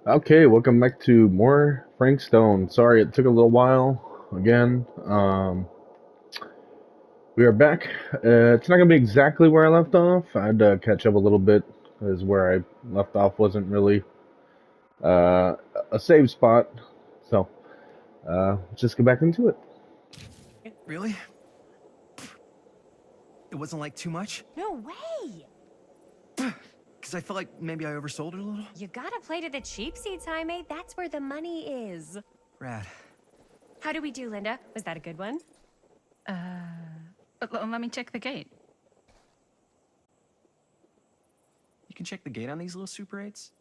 Okay, welcome back to more Frank Stone. Sorry it took a little while again. We are back. It's not gonna be exactly where I left off. I had to catch up a little bit because where I left off wasn't really uh, a save spot. So let's just get back into it. Really? It wasn't like too much? No way! Because I felt like maybe I oversold it a little? You gotta play to the cheap seats, Jaime. That's where the money is. Rad. How do we do, Linda? Was that a good one? Let me check the gate. You can check the gate on these little Super 8s?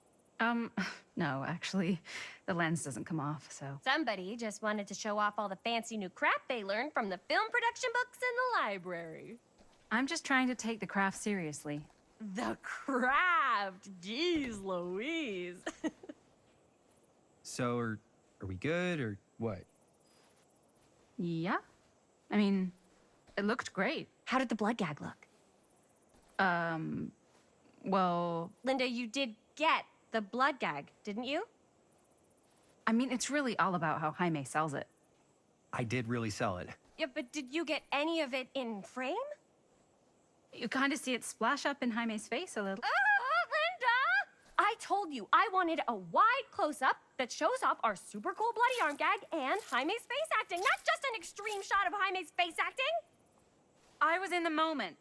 No, actually, the lens doesn't come off, so. Somebody just wanted to show off all the fancy new crap they learned from the film production books in the library. I'm just trying to take the craft seriously. The craft! Jeez Louise. So, are we good, or what? Yeah? I mean, it looked great. How did the blood gag look? Well, Linda, you did get the blood gag, didn't you? I mean, it's really all about how Jaime sells it. I did really sell it. Yeah, but did you get any of it in frame? You kind of see it splash up in Jaime's face a little. Linda! I told you I wanted a wide close-up that shows off our super cool bloody arm gag and Jaime's face acting, not just an extreme shot of Jaime's face acting. I was in the moment.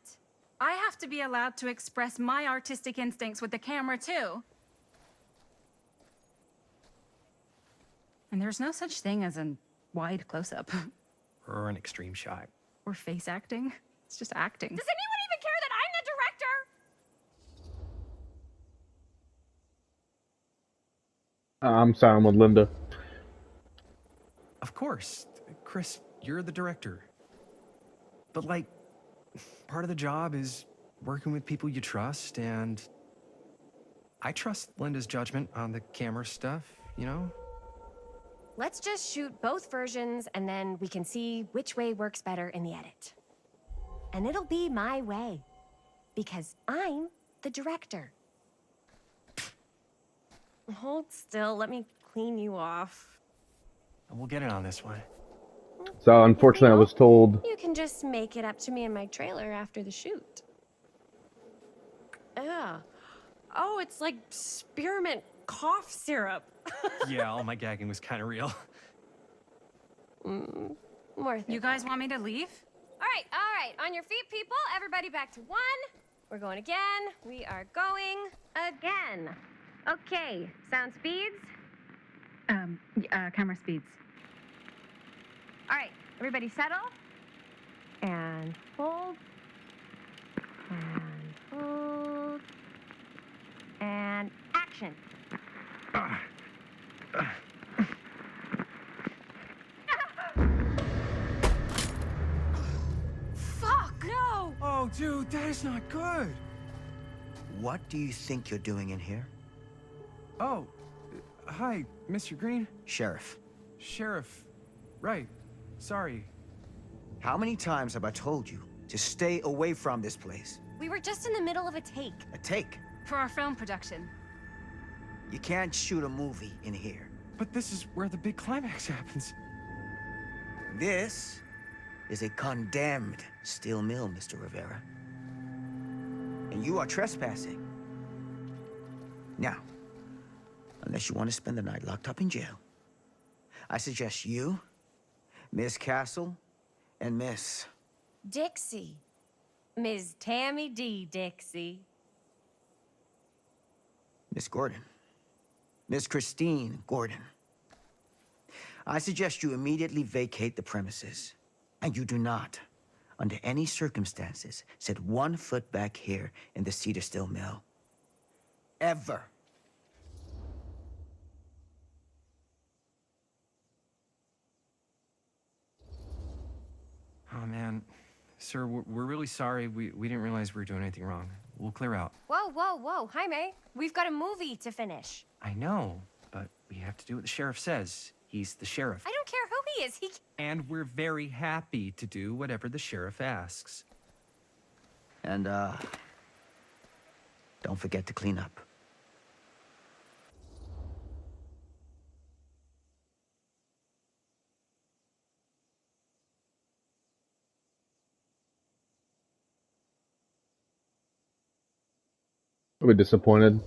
I have to be allowed to express my artistic instincts with the camera, too. And there's no such thing as a wide close-up. Or an extreme shot. Or face acting. It's just acting. Does anyone even care that I'm the director? I'm signing with Linda. Of course. Chris, you're the director. But, like, part of the job is working with people you trust, and I trust Linda's judgment on the camera stuff, you know? Let's just shoot both versions and then we can see which way works better in the edit. And it'll be my way. Because I'm the director. Hold still, let me clean you off. And we'll get it on this one. So unfortunately, I was told. You can just make it up to me in my trailer after the shoot. Ugh. Oh, it's like spearmint cough syrup. Yeah, all my gagging was kind of real. Worth it. You guys want me to leave? All right. On your feet, people. Everybody back to one. We're going again. We are going again. Okay, sound speeds. Camera speeds. All right, everybody settle. And hold. And hold. And action. Fuck, no! Oh, dude, that is not good. What do you think you're doing in here? Oh, hi, Mr. Green. Sheriff, Sheriff. Right. Sorry. how many times have I told you to stay away from this place? We were just in the middle of a take. A take. For our film production. You can't shoot a movie in here. But this is where the big climax happens. This is a condemned steel mill, Mr. Rivera. And you are trespassing. Now, unless you want to spend the night locked up in jail, I suggest you, Miss Castle, and Miss... Dixie. Ms. Tammy D. Dixie. Miss Gordon. Miss Christine Gordon. I suggest you immediately vacate the premises. And you do not, under any circumstances, set 1 foot back here in the Cedar Still Mill. Ever. Oh, man. Sir, we're really sorry. We didn't realize we were doing anything wrong. We'll clear out. Whoa. Jaime, we've got a movie to finish. I know, but we have to do what the sheriff says. He's the sheriff. I don't care who he is. And we're very happy to do whatever the sheriff asks. And, don't forget to clean up. I'll be disappointed.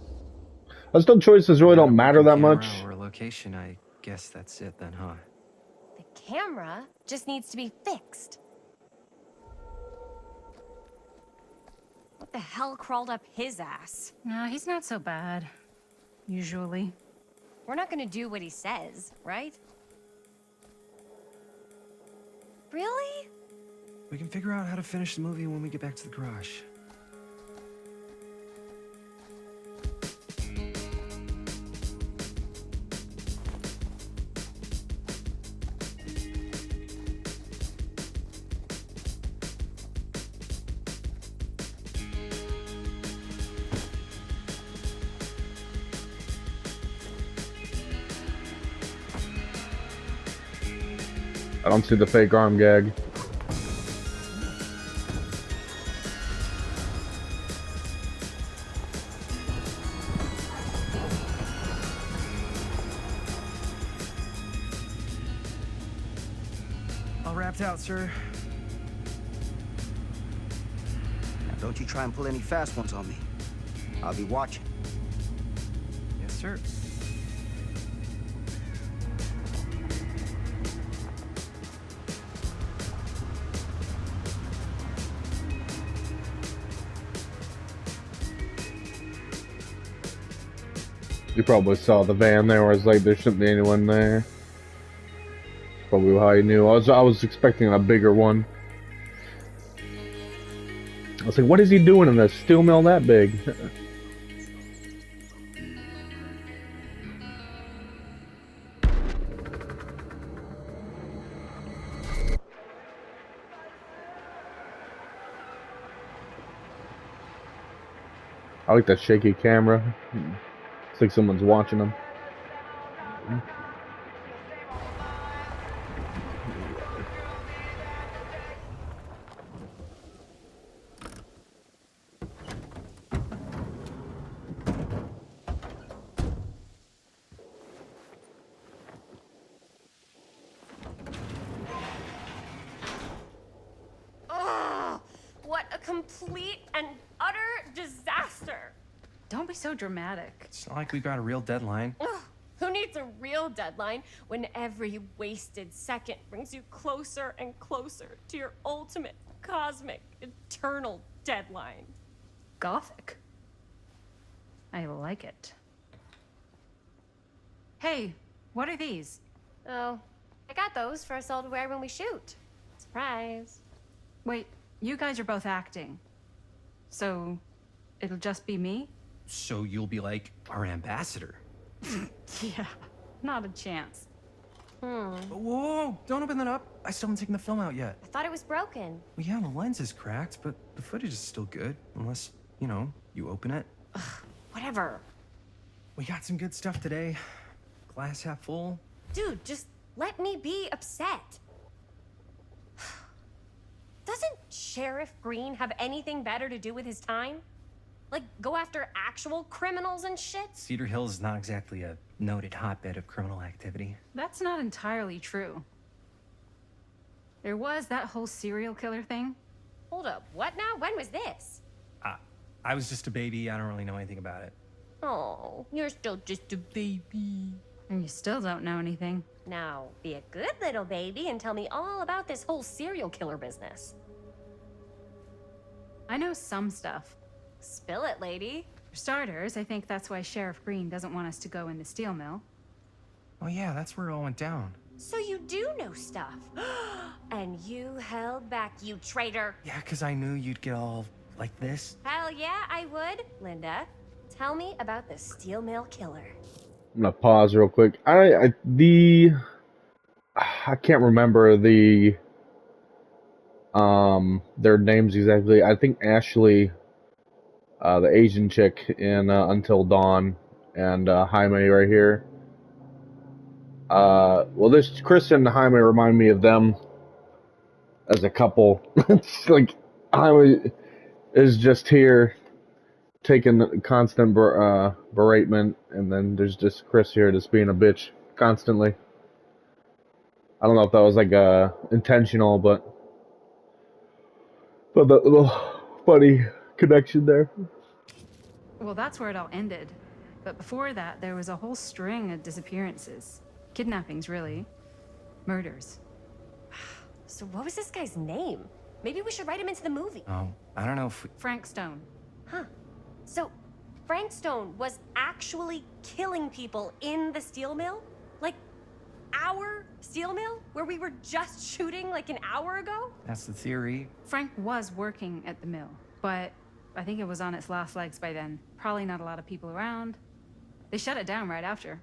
Still, choices really Got a don't matter working that camera much. or location, I guess that's it then, huh? The camera just needs to be fixed. What the hell crawled up his ass? No, he's not so bad. Usually. We're not gonna do what he says, right? Really? We can figure out how to finish the movie when we get back to the garage. I don't see the fake arm gag. All wrapped out, sir. Now, don't you try and pull any fast ones on me. I'll be watching. Yes, sir. You probably saw the van there where it's like there shouldn't be anyone there. Probably how you knew. I was expecting a bigger one. I was like, what is he doing in this steel mill that big? I like that shaky camera. It's like someone's watching them. Ugh! What a complete and utter disaster! Don't be so dramatic. It's not like we got a real deadline. Ugh, who needs a real deadline when every wasted second brings you closer and closer to your ultimate, cosmic, eternal deadline? Gothic. I like it. Hey, what are these? Oh, I got those for us all to wear when we shoot. Surprise. Wait, you guys are both acting. So, it'll just be me? So you'll be like our ambassador. Yeah, not a chance. Whoa, don't open that up. I still haven't taken the film out yet. I thought it was broken. Well, yeah, the lens is cracked, but the footage is still good. Unless, you know, you open it. Whatever. We got some good stuff today. Glass half full. Dude, just let me be upset. Doesn't Sheriff Green have anything better to do with his time? Like, go after actual criminals and shit? Cedar Hills is not exactly a noted hotbed of criminal activity. That's not entirely true. There was that whole serial killer thing. Hold up, what now? When was this? I was just a baby. I don't really know anything about it. Oh, you're still just a baby. And you still don't know anything. Now, be a good little baby and tell me all about this whole serial killer business. I know some stuff. Spill it, lady. For starters, I think that's why Sheriff Green doesn't want us to go in the steel mill. Oh yeah, that's where it all went down. So you do know stuff. And you held back, you traitor. Yeah, because I knew you'd get all like this. Hell yeah, I would. Linda, tell me about the steel mill killer. I'm gonna pause real quick. I can't remember their names exactly. I think Ashley, the Asian chick in Until Dawn, and Jaime right here. Well, this Chris and Jaime remind me of them as a couple. It's like Jaime is just here taking constant beratement, and then there's just Chris here just being a bitch constantly. I don't know if that was like intentional, but the little funny connection there. Well, that's where it all ended. But before that, there was a whole string of disappearances. Kidnappings, really. Murders. So what was this guy's name? Maybe we should write him into the movie. Oh, I don't know if we... Frank Stone. Huh. So Frank Stone was actually killing people in the steel mill? Like, our steel mill? Where we were just shooting like an hour ago? That's the theory. Frank was working at the mill, but I think it was on its last legs by then. Probably not a lot of people around. They shut it down right after.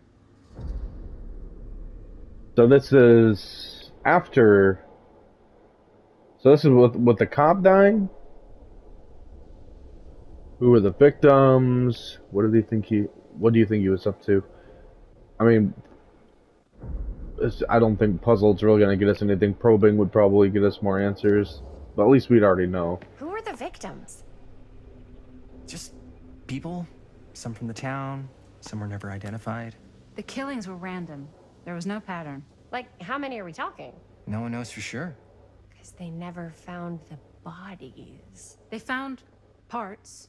So this is after. So this is with the cop dying. Who were the victims? What do you think he was up to? I mean, I don't think puzzle's really gonna get us anything. Probing would probably get us more answers, but at least we'd already know. Who were the victims? Just people. Some from the town. Some were never identified. The killings were random. There was no pattern. Like, how many are we talking? No one knows for sure. Because they never found the bodies. They found parts.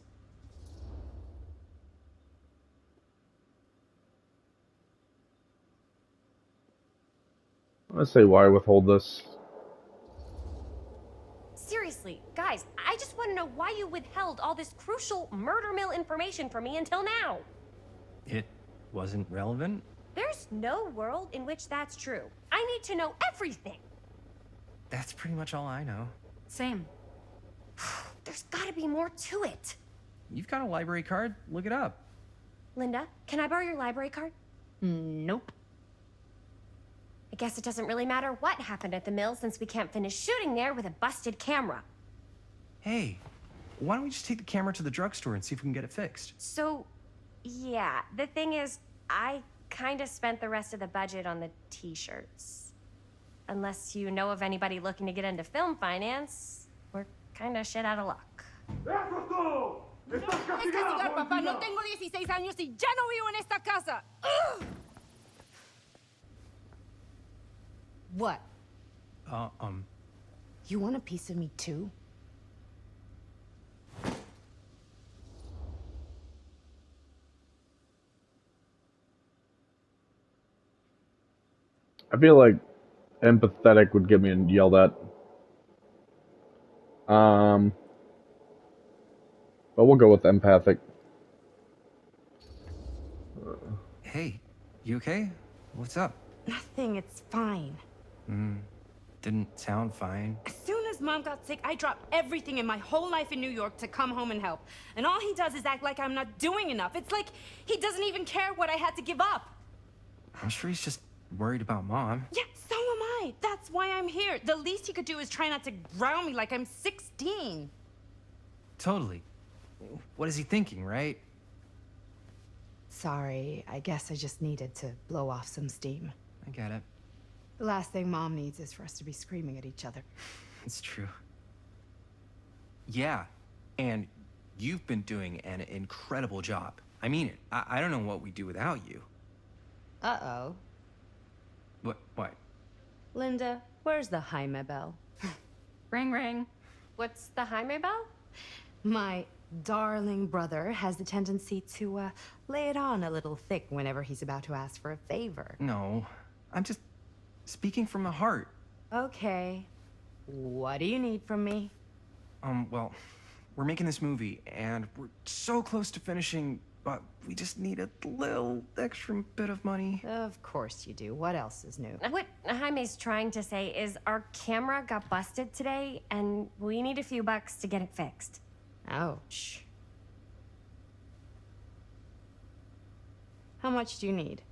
Let's say why withhold this. Seriously, guys, I just want to know why you withheld all this crucial murder mill information from me until now. It wasn't relevant? There's no world in which that's true. I need to know everything. That's pretty much all I know. Same. There's gotta be more to it. You've got a library card. Look it up. Linda, can I borrow your library card? Nope. I guess it doesn't really matter what happened at the mill since we can't finish shooting there with a busted camera. Hey, why don't we just take the camera to the drugstore and see if we can get it fixed? So, yeah, the thing is, I kinda spent the rest of the budget on the t-shirts. Unless you know of anybody looking to get into film finance, we're kinda shit out of luck. Es castigar, papá. No tengo 16 años y ya no vivo en esta casa. Ugh. What? You want a piece of me too? I feel like empathetic would get me yelled at. But we'll go with empathic. Hey, you okay? What's up? Nothing, it's fine. Didn't sound fine. As soon as Mom got sick, I dropped everything in my whole life in New York to come home and help. And all he does is act like I'm not doing enough. It's like he doesn't even care what I had to give up. I'm sure he's just worried about Mom. Yeah, so am I. That's why I'm here. The least he could do is try not to ground me like I'm 16. Totally. What is he thinking, right? Sorry, I guess I just needed to blow off some steam. I get it. The last thing Mom needs is for us to be screaming at each other. It's true. Yeah, and you've been doing an incredible job. I mean it. I don't know what we'd do without you. Uh-oh. What? Linda, where's the Jaime bell? Ring, ring. What's the Jaime bell? My darling brother has the tendency to, lay it on a little thick whenever he's about to ask for a favor. No, I'm just speaking from the heart. Okay. What do you need from me? Well, we're making this movie, and we're so close to finishing, but we just need a little extra bit of money. Of course you do. What else is new? What Jaime's trying to say is our camera got busted today, and we need a few bucks to get it fixed. Ouch. How much do you need?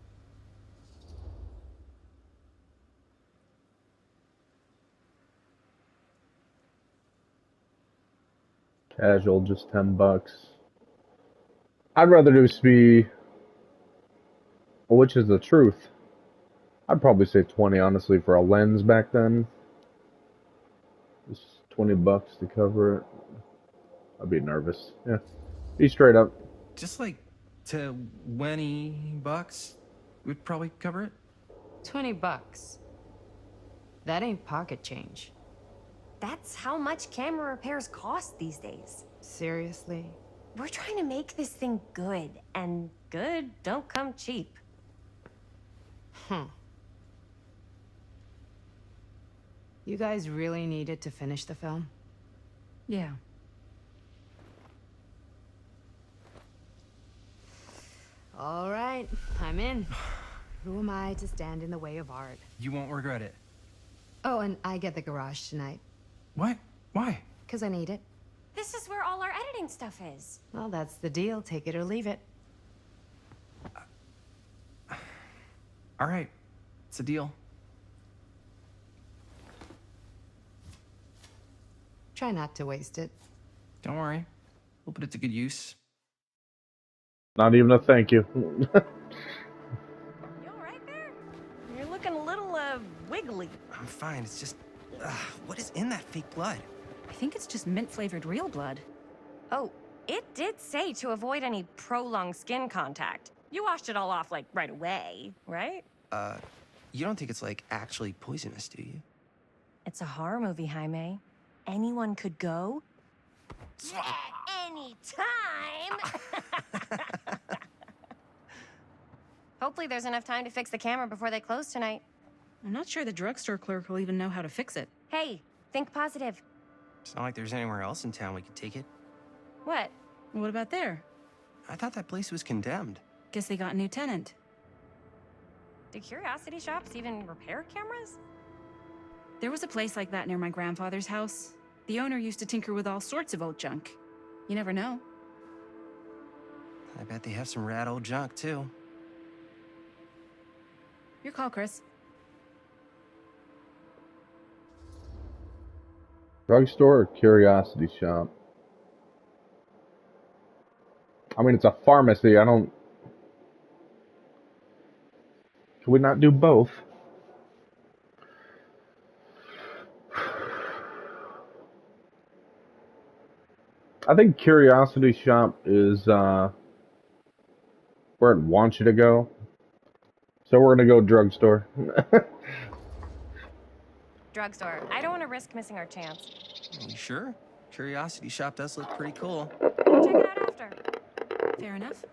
Casual, just $10. I'd rather just be. Well, which is the truth? I'd probably say 20, honestly, for a lens back then. Just $20 to cover it. I'd be nervous. Yeah. Be straight up. Just like $20 would probably cover it. $20. That ain't pocket change. That's how much camera repairs cost these days. Seriously? We're trying to make this thing good, and good don't come cheap. You guys really needed to finish the film? Yeah. All right, I'm in. Who am I to stand in the way of art? You won't regret it. Oh, and I get the garage tonight, What? Why? because I need it. This is where all our editing stuff is. Well, that's the deal. Take it or leave it. All right. It's a deal. Try not to waste it. Don't worry. We'll put it to good use. Not even a thank you. You all right there? You're looking a little, wiggly. I'm fine. It's just, what is in that fake blood? I think it's just mint-flavored real blood. Oh, it did say to avoid any prolonged skin contact. You washed it all off, like, right away, right? You don't think it's, like, actually poisonous, do you? It's a horror movie, Jaime. Anyone could go. At any time! Hopefully there's enough time to fix the camera before they close tonight. I'm not sure the drugstore clerk will even know how to fix it. Hey, think positive. It's not like there's anywhere else in town we could take it. What? What about there? I thought that place was condemned. Guess they got a new tenant. Do curiosity shops even repair cameras? There was a place like that near my grandfather's house. The owner used to tinker with all sorts of old junk. You never know. I bet they have some rad old junk, too. Your call, Chris. Drugstore or curiosity shop? I mean, it's a pharmacy. I don't... Can we not do both? I think curiosity shop is where it wants you to go. So we're gonna go drugstore. Drugstore. I don't want to risk missing our chance. Are you sure? Curiosity shop does look pretty cool. We'll check it out after. Fair enough.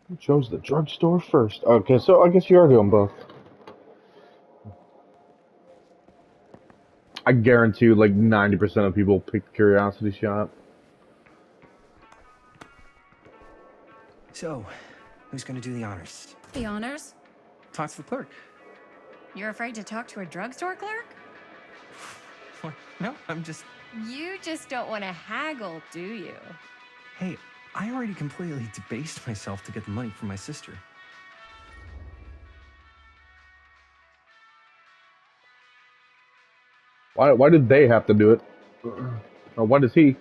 Who chose the drugstore first? Okay, so I guess you are doing both. I guarantee you, like 90% of people pick curiosity shop. So, who's gonna do the honors? The honors? Talk to the clerk. You're afraid to talk to a drugstore clerk? What? No, I'm just... You just don't want to haggle, do you? Hey, I already completely debased myself to get the money from my sister. Why did they have to do it? Or why does he?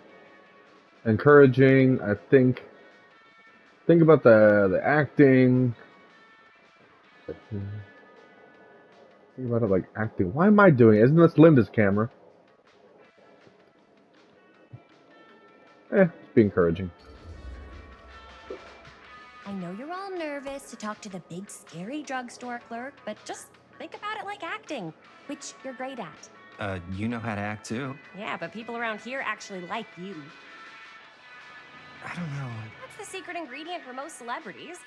Encouraging, I think. Think about the acting. Think about it like acting. Why am I doing it? Isn't this Linda's camera? It's be encouraging. I know you're all nervous to talk to the big, scary drugstore clerk, but just think about it like acting, which you're great at. You know how to act too. Yeah, but people around here actually like you. I don't know. That's the secret ingredient for most celebrities.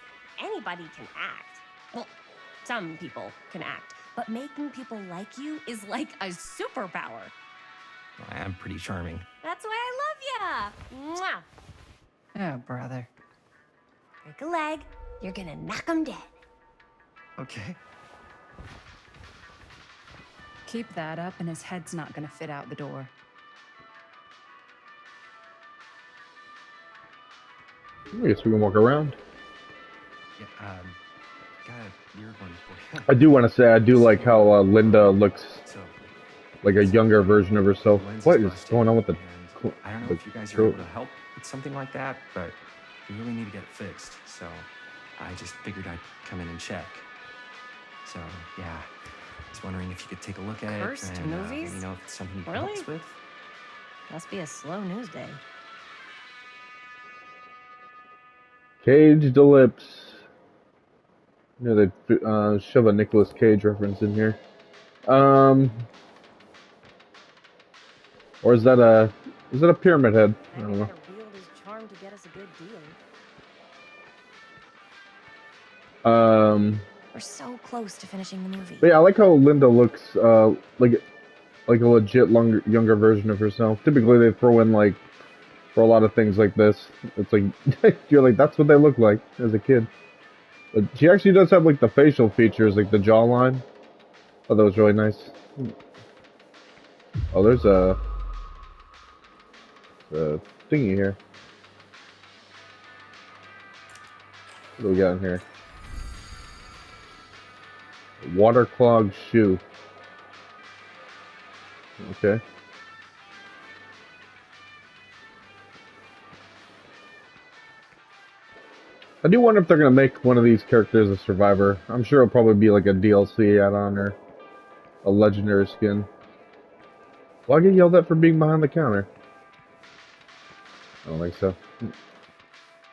Anybody can act. Well, some people can act, but making people like you is like a superpower. I am pretty charming. That's why I love ya. Mwah. Yeah, brother. Break a leg, you're gonna knock 'em dead. Okay. Keep that up and his head's not gonna fit out the door. I guess we can walk around. Yeah, got a weird one for you. I do want to say, I do like how Linda looks So, like a younger version of herself. lens What is busted, going on with the... and I don't know the if you guys are throat? able to help with something like that, but we really need to get it fixed. So, I just figured I'd come in and check. So, yeah, I was wondering if you could take a look at Cursed it and let movies? me know if it's something you can Really? help us with. Must be a slow news day. Caged Ellipse. You know, they shove a Nicolas Cage reference in here. Or is that a pyramid head? I don't know. Better wield his charm to get us a good deal. We're so close to finishing the movie. But yeah, I like how Linda looks like a legit younger version of herself. Typically, they throw in like for a lot of things like this. It's like you're like that's what they look like as a kid. But she actually does have like the facial features, like the jawline. Oh, that was really nice. Oh, there's a thingy here. What do we got in here? Water clogged shoe. Okay. I do wonder if they're gonna make one of these characters a survivor. I'm sure it'll probably be like a DLC add-on or a legendary skin. Well, I get yelled at for being behind the counter. I don't think so.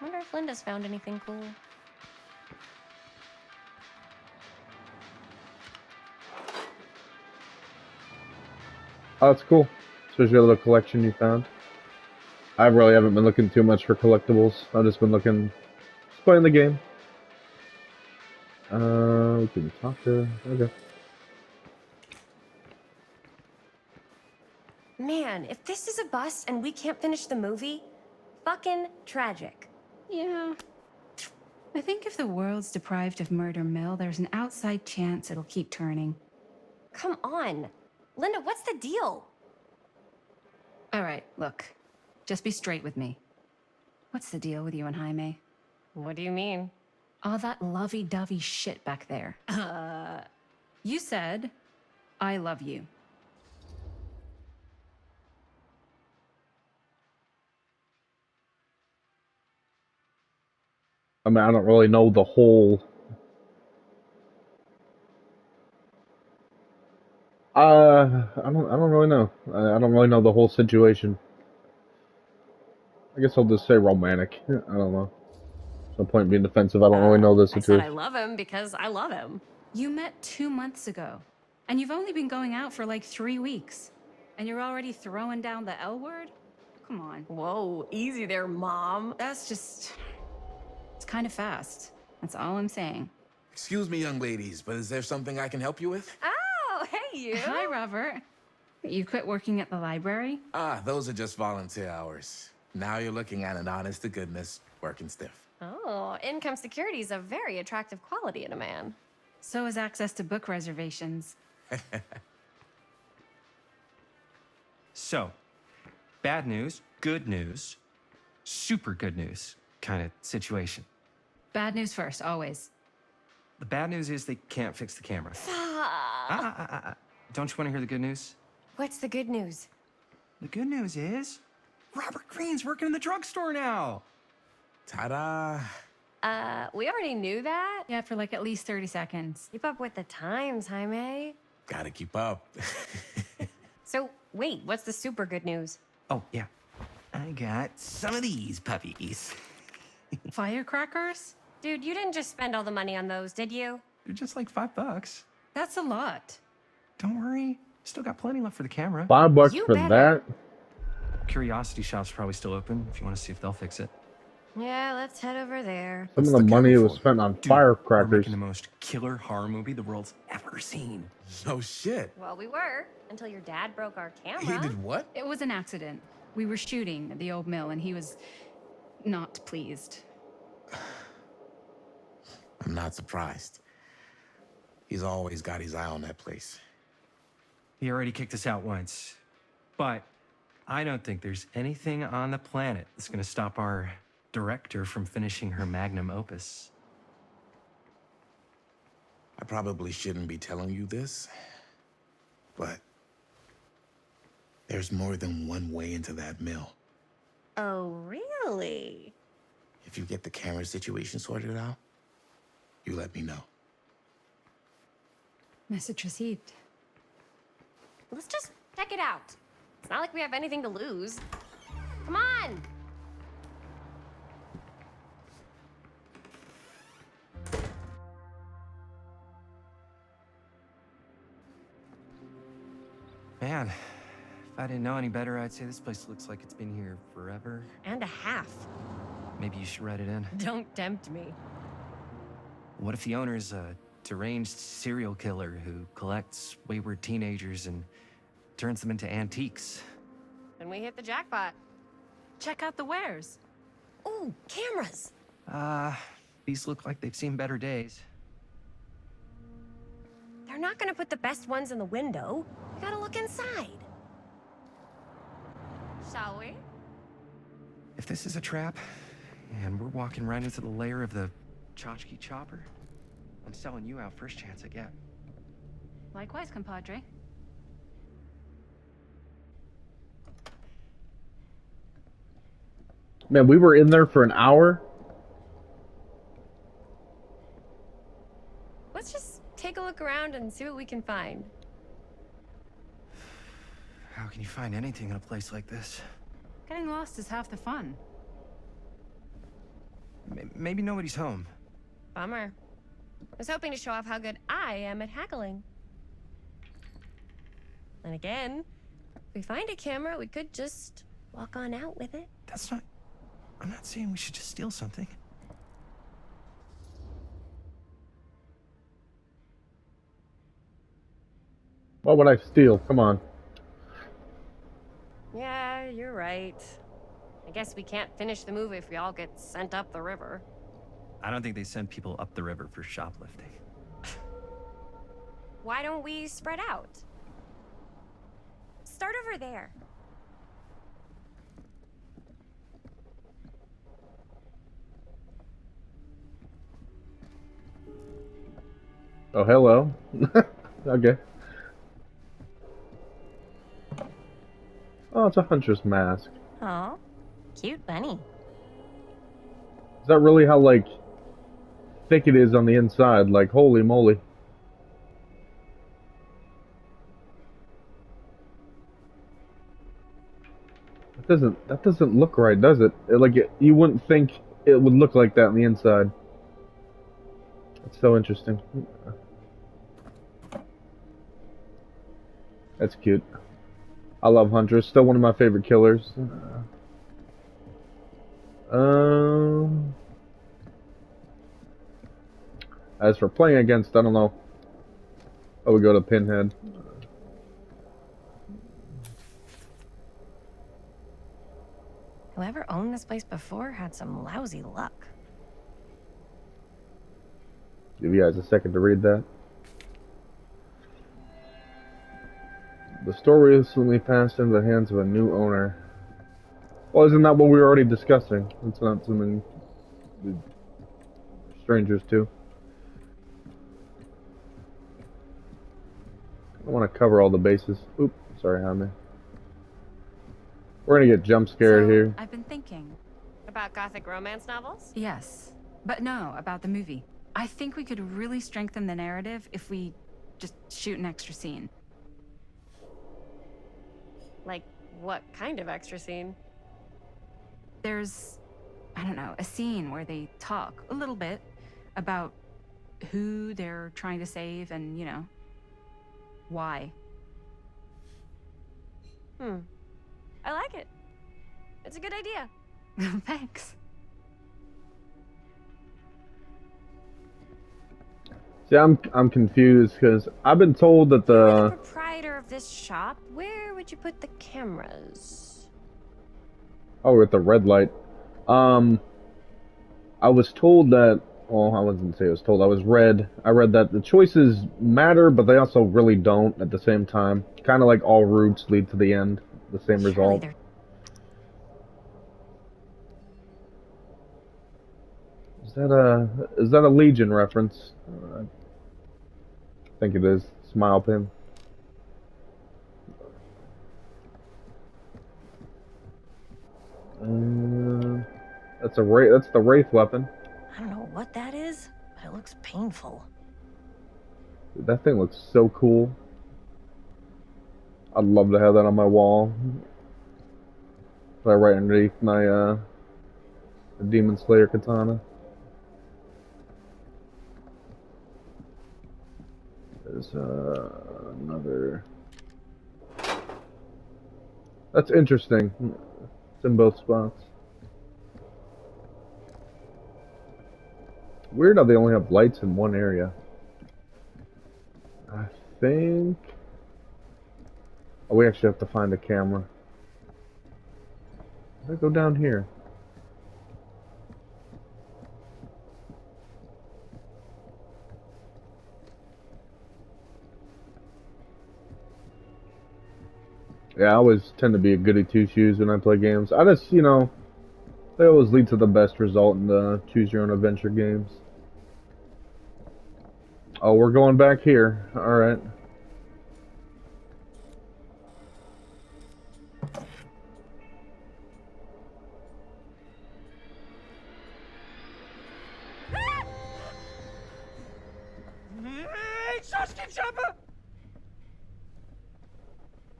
Wonder if Linda's found anything cool. Oh, it's cool. Especially a little collection you found. I really haven't been looking too much for collectibles. I've just been looking, just playing the game. We can talk to. Okay. Man, if this is a bust and we can't finish the movie, fucking tragic. Yeah. I think if the world's deprived of Murder Mill, there's an outside chance it'll keep turning. Come on. Linda, what's the deal? All right, look. Just be straight with me. What's the deal with you and Jaime? What do you mean? All that lovey-dovey shit back there. You said, I love you. I mean, I don't really know the whole. I don't really know. I don't really know the whole situation. I guess I'll just say romantic. I don't know. There's no point being defensive. I don't really know the I said I situation. love him because I love him. You met 2 months ago, and you've only been going out for like 3 weeks. And you're already throwing down the L word? Come on. Whoa, easy there, Mom. That's just... It's kind of fast. That's all I'm saying. Excuse me, young ladies, but is there something I can help you with? Oh, hey, you. Hi, Robert. You quit working at the library? Ah, those are just volunteer hours. Now you're looking at an honest-to-goodness working stiff. Oh, income security is a very attractive quality in a man. So is access to book reservations. So, bad news, good news, super good news kind of situation. Bad news first, always. The bad news is they can't fix the camera. Don't you want to hear the good news? What's the good news? The good news is Robert Greene's working in the drugstore now. Ta-da! We already knew that. Yeah, for like at least 30 seconds. Keep up with the times, Jaime. Gotta keep up. So, wait, what's the super good news? Oh, yeah. I got some of these puppies. Firecrackers? Dude, you didn't just spend all the money on those, did you? They're just like $5. That's a lot. Don't worry. Still got plenty left for the camera. $5 You for better. that? Curiosity Shop's probably still open if you want to see if they'll fix it. Yeah, let's head over there. Some What's of the the money camera was for? spent on Dude, we're firecrackers. making the most killer horror movie the world's ever seen. No shit. Well, we were, until your dad broke our He camera. did what? It was an accident. We were shooting at the old mill, and he was not pleased. I'm not surprised. He's always got his eye on that place. He already kicked us out once. But I don't think there's anything on the planet that's going to stop our director from finishing her magnum opus. I probably shouldn't be telling you this, but there's more than one way into that mill. Oh, really? If you get the camera situation sorted out, you let me know. Message received. Let's just check it out. It's not like we have anything to lose. Come on! Man, If I didn't know any better, I'd say this place looks like it's been here forever. And a half. Maybe you should write it in. Don't tempt me. What if the owner's a deranged serial killer who collects wayward teenagers and turns them into antiques? Then we hit the jackpot. Check out the wares. Ooh, cameras. These look like they've seen better days. They're not gonna put the best ones in the window. We gotta look inside. Shall we? If this is a trap, and we're walking right into the lair of the tchotchke chopper, I'm selling you out first chance I get. Likewise, compadre. Man, we were in there for an hour. Let's just take a look around and see what we can find. How can you find anything in a place like this? Getting lost is half the fun. Maybe nobody's home. Bummer. I was hoping to show off how good I am at haggling. And again, if we find a camera, we could just walk on out with it. That's not... I'm not saying we should just steal something. What would I steal? Come on. Yeah, you're right. I guess we can't finish the movie if we all get sent up the river. I don't think they send people up the river for shoplifting. Why don't we spread out? Start over there. Oh, hello. Okay. Oh, it's a hunter's mask. Oh, cute bunny. Is that really how, like, thick it is on the inside? Like, holy moly. That doesn't look right, does it? You wouldn't think it would look like that on the inside. That's so interesting. That's cute. I love Huntress. Still one of my favorite killers. As for playing against, I don't know. I would go to Pinhead. Whoever owned this place before had some lousy luck. Give you guys a second to read that. The store recently passed into the hands of a new owner. Well, isn't that what we were already discussing? It's not something strangers too. I want to cover all the bases. Oop, sorry, Jaime. We're gonna get jump scared So, here. I've been thinking. About gothic romance novels? Yes. But no, about the movie. I think we could really strengthen the narrative if we just shoot an extra scene. Like, what kind of extra scene? There's, I don't know, a scene where they talk a little bit about who they're trying to save and, you know, why. I like it. It's a good idea. Thanks. See, I'm confused because I've been told that You're the the proprietor of this shop. Where would you put the cameras? with the red light. I was told that. Well, I wasn't say I was told. I read that the choices matter, but they also really don't at the same time. Kind of like all routes lead to the end, the same Surely result. they're- Is that a Legion reference? I think it is. Smile pin. That's the Wraith weapon. I don't know what that is, but it looks painful. Dude, that thing looks so cool. I'd love to have that on my wall. Right underneath my Demon Slayer katana. There's another. That's interesting. It's in both spots. Weird how they only have lights in one area. I think... Oh, we actually have to find a camera. Let's go down here. Yeah, I always tend to be a goody two-shoes when I play games. I just, you know, they always lead to the best result in the choose-your-own-adventure games. Oh, we're going back here. Alright.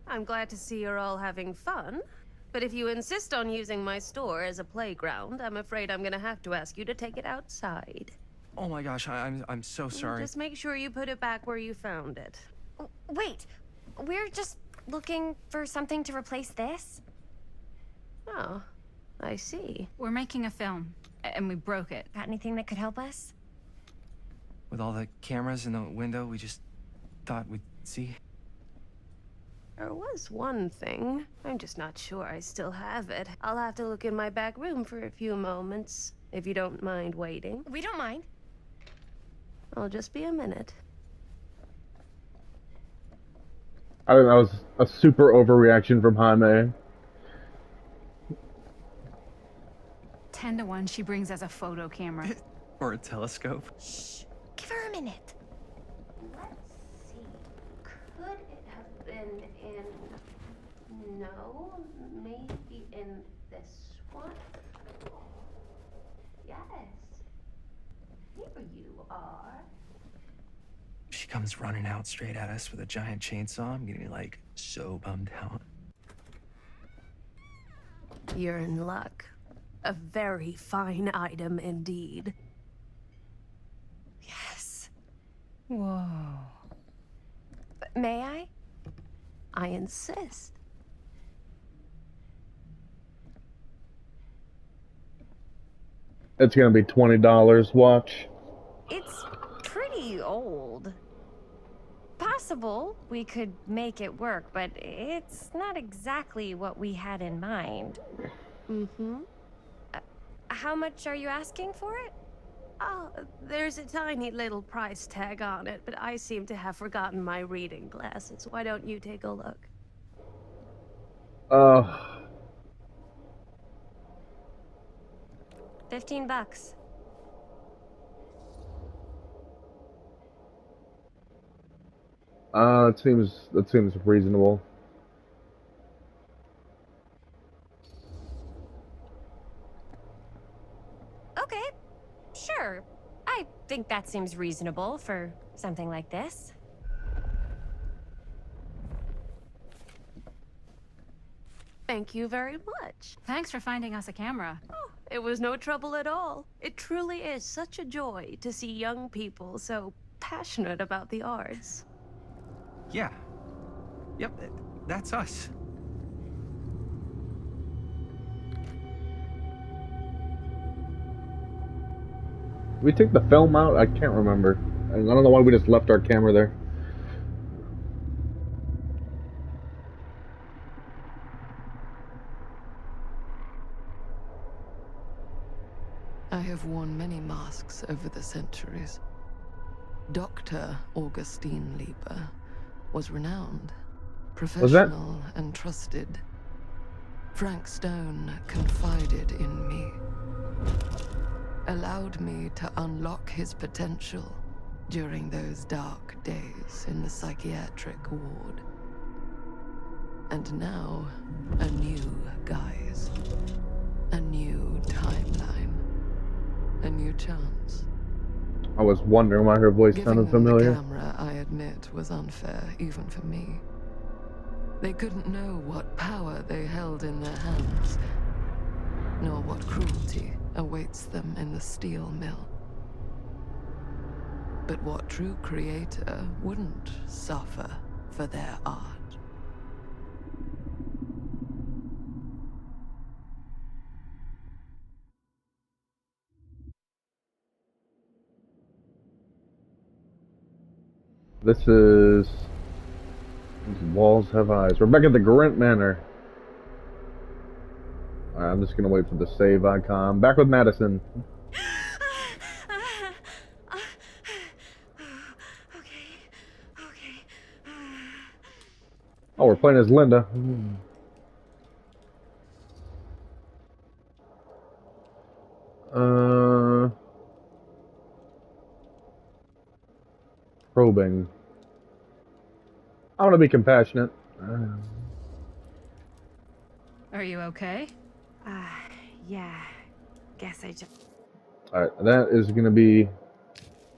I'm glad to see you're all having fun. But if you insist on using my store as a playground, I'm afraid I'm gonna have to ask you to take it outside. Oh my gosh, I'm so sorry. Just make sure you put it back where you found it. Wait, we're just looking for something to replace this? Oh, I see. We're making a film, and we broke it. Got anything that could help us? With all the cameras in the window, we just thought we'd see. There was one thing. I'm just not sure I still have it. I'll have to look in my back room for a few moments, if you don't mind waiting. We don't mind. I'll just be a minute. I think that was a super overreaction from Jaime. 10 to 1, she brings us a photo camera. Or a telescope. Shh, give her a minute. Let's see. Could it have been in... No, maybe in this one? Yes. Here you are. She comes running out straight at us with a giant chainsaw. I'm getting like so bummed out. You're in luck. A very fine item indeed. Yes. Whoa. May I? I insist. It's gonna be $20. Watch. It's pretty old. Possible we could make it work, but it's not exactly what we had in mind. Mm-hmm. How much are you asking for it? Oh, there's a tiny little price tag on it, but I seem to have forgotten my reading glasses. Why don't you take a look? $15. That seems reasonable. Okay, sure. I think that seems reasonable for something like this. Thank you very much. Thanks for finding us a camera. Oh, it was no trouble at all. It truly is such a joy to see young people so passionate about the arts. Yeah. Yep, that's us. Did we take the film out? I can't remember. I don't know why we just left our camera there. I have worn many masks over the centuries. Dr. Augustine Lieber was renowned, professional, and trusted. Frank Stone confided in me, allowed me to unlock his potential during those dark days in the psychiatric ward. And now, a new guise, a new timeline, a new chance. I was wondering why her voice Giving sounded them familiar. the camera, I admit, was unfair, even for me. They couldn't know what power they held in their hands, nor what cruelty awaits them in the steel mill. But what true creator wouldn't suffer for their art? This is... These walls have eyes. We're back at the Grant Manor. Alright, I'm just gonna wait for the save icon. Back with Madison. Oh, we're playing as Linda. Probing. I want to be compassionate. Are you okay? Yeah. Guess I just... Alright, that is going to be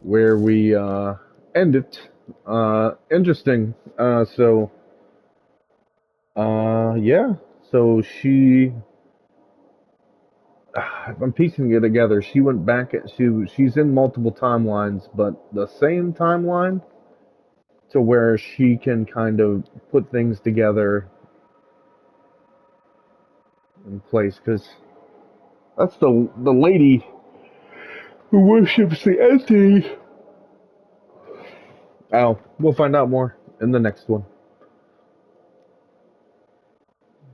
where we end it. Interesting. Yeah. So she... If I'm piecing it together, she went back at... She's in multiple timelines, but the same timeline to where she can kind of put things together in place, because that's the lady who worships the entity. Oh, we'll find out more in the next one.